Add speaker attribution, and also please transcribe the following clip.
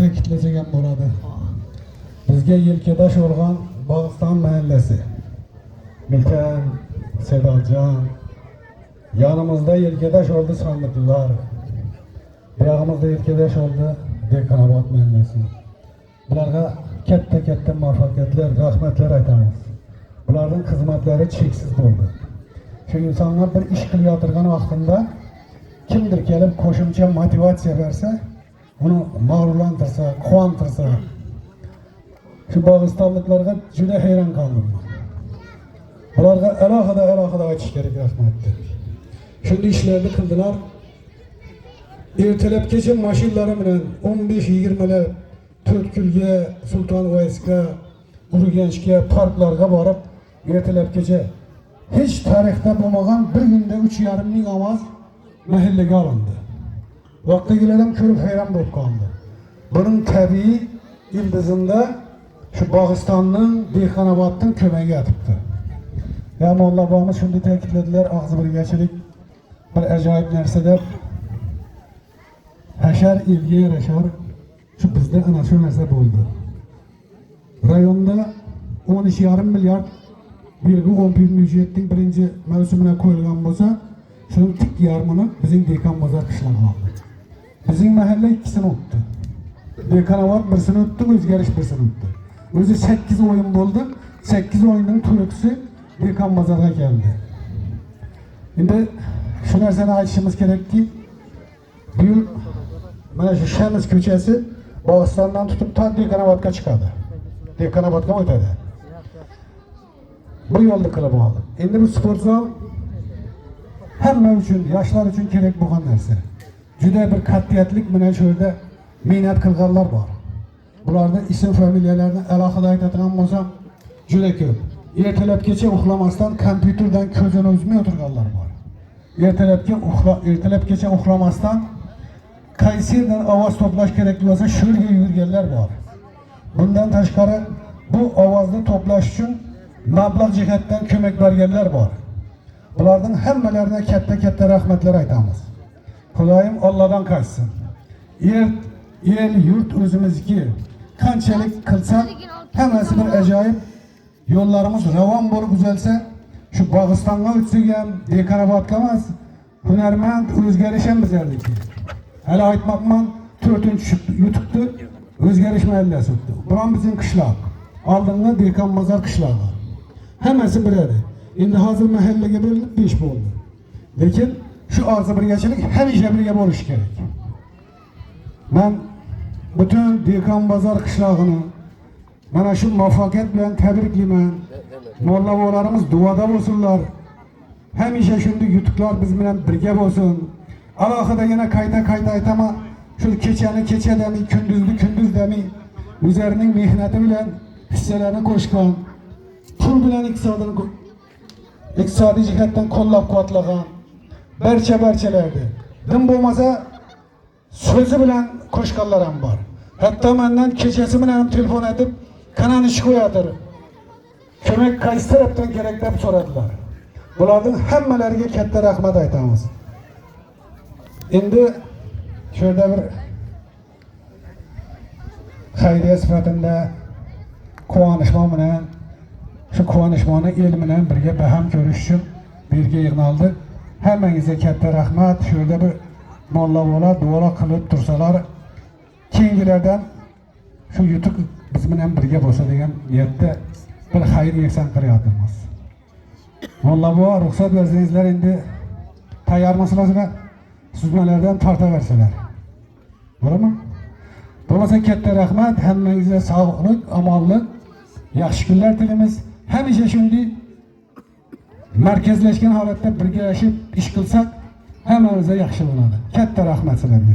Speaker 1: Ta'kidlagan bo'ladi. Bizga yelkadosh bo'lgan Bog'iston mahallasi, Mikan, Sedaljon, yanımızda yelkadosh oldi Sandiqlar, buyog'imizda yelkadosh oldi Dekanobod mahallasi. Bularga katta muvaffaqiyatlar, rahmatlar aytamiz. Bularning xizmatlari cheksiz bo'ldi. Shu insonlar bir ish qilayotgan vaqtida kimdir kelib qo'shimcha motivatsiya bersa, uni mag'rurlantirsa, quvontirsa, shu Bog'istonliklarga juda hayron qoldim. Bularga alohida aytish kerak rahmatni. Shunday ishlarni qildilar. Ertalabgacha mashinalari bilan 15-20 lab To'rtko'lga, Sultonovoyskka, Urganchga, parklarga borib, ertalabgacha hech tarixda bo'lmagan bir kunda 3,5 ming ovoz mahallaga olindi. Vaqtigilardan ko'rib hayron bo'lib qoldi. Buning tabiiy ildizida shu Bog'istonning, Dekanobodning ko'magiga yotibdi. Ya molla bobomiz shunday ta'kidladilar, og'zi birgachilik bir ajoyib narsa deb. Hashar elga yarashar, shu bizda ana shu narsa bo'ldi. Rayonda 13,5 milliard belgi 11 byudjetning birinchi mavsumina qo'yilgan bo'lsa, shuning tik yarmini bizning Dekanbozor qishlog'i oldi. Bizning mahalla ikkisini o'tdi. Dekanobod birsini o'tdi, o'zgarish birsini o'tdi. O'zi 8 o'yin bo'ldi. 8 o'yinning to'rttasi Dekanbozorga keldi. Endi shu narsani aytishimiz kerakki, bu yil mana shu Shamiz ko'chasi Bog'istondan tutib to Dekanobodga chiqadi. Dekanobodga o'tadi. Bu yo'lni qilib oldi. Endi bu sport zal hamma uchun, yoshlar uchun kerak bo'lgan narsa. Juda bir qat'iyatlik bilan shu yerda mehnat qilganlar bor. Bularning ism familiyalarini alohida aytadigan bo'lsam, juda ko'p. Ertalabgacha uxlamasdan kompyuterdan ko'zini uzmay o'tirganlar bor. Ertalabgacha uxlamasdan qaysidan ovoz to'plash kerak bo'lsa, shu yerga yurganlar bor. Bundan tashqari bu ovozni to'plash uchun mablag' jihatdan ko'mak berganlar bor. Bularning hammalariga katta rahmatlar aytamiz. Xudoyim Allohdan qaytsin. El yurt o'zimizniki. Qanchalik qilsak, hammasi bir ajoyib. Yo'llarimiz ravon bo'lib uzalsa, shu Bog'istonga o'tsak ham, Dekanobodga emas, hunarmand o'zgarish ham bizlarniki. Hali aytmoqman, 4-yutuqni o'zgarish mahallasi o'tdi. Biron bizning qishloq. Oldingi Dekanbozor qishlog'i. Hammasi biladi. Endi hozir mahallaga bo'linib 5 bo'ldi. Lekin shu og'zi birgachilik hamisha birga bo'lishi kerak. Men butun Dekanbozor qishlog'ini mana shu muvaffaqiyat bilan tabriklayman. Mollalarimiz duoda bo'lsinlar. Hamisha shunday yutuqlar biz bilan birga bo'lsin. Alohida yana qayta aytaman. Shu kechani kechadami, kunduzni kunduzdami o'zlarining mehnati bilan hissalarini qo'shgan, pul bilan iqtisodiy jihatdan qo'llab-quvvatlagan barchalardi. Din bo'lmasa so'zi bilan qo'shganlar ham bor. Hatto mendan kechasi bilan ham telefon etib, "Qanani ish qo'yadir? Ko'mak qaysi tarafdan kerak?" deb so'radilar. Bularning hammalariga katta rahmat aytamiz. Endi shu yerda bir xayriya sifatida quvonishmon bilan shu quvonishmonni el bilan birga baham ko'rish uchun birga yig'naldi. Hammangizga katta rahmat. Shu yerda bir mollalar duo qilib tursalar, keyingilardan shu yutuq biz bilan birga bo'lsa degan niyatda bir xayr yeksan qilyapmiz. Mollalar ruxsat bersangizlar, endi tayyormisizlar? Suzmalardan tortaversalar. Bo'ladimi? Bo'lmasa katta rahmat. Hammangizga sog'lik, omonlik, yaxshi kunlar tilaymiz. Hamisha shunday markazlashgan holatda birgalashib ish qilsak, hammamizga yaxshi bo'ladi. Katta rahmat sizlarga.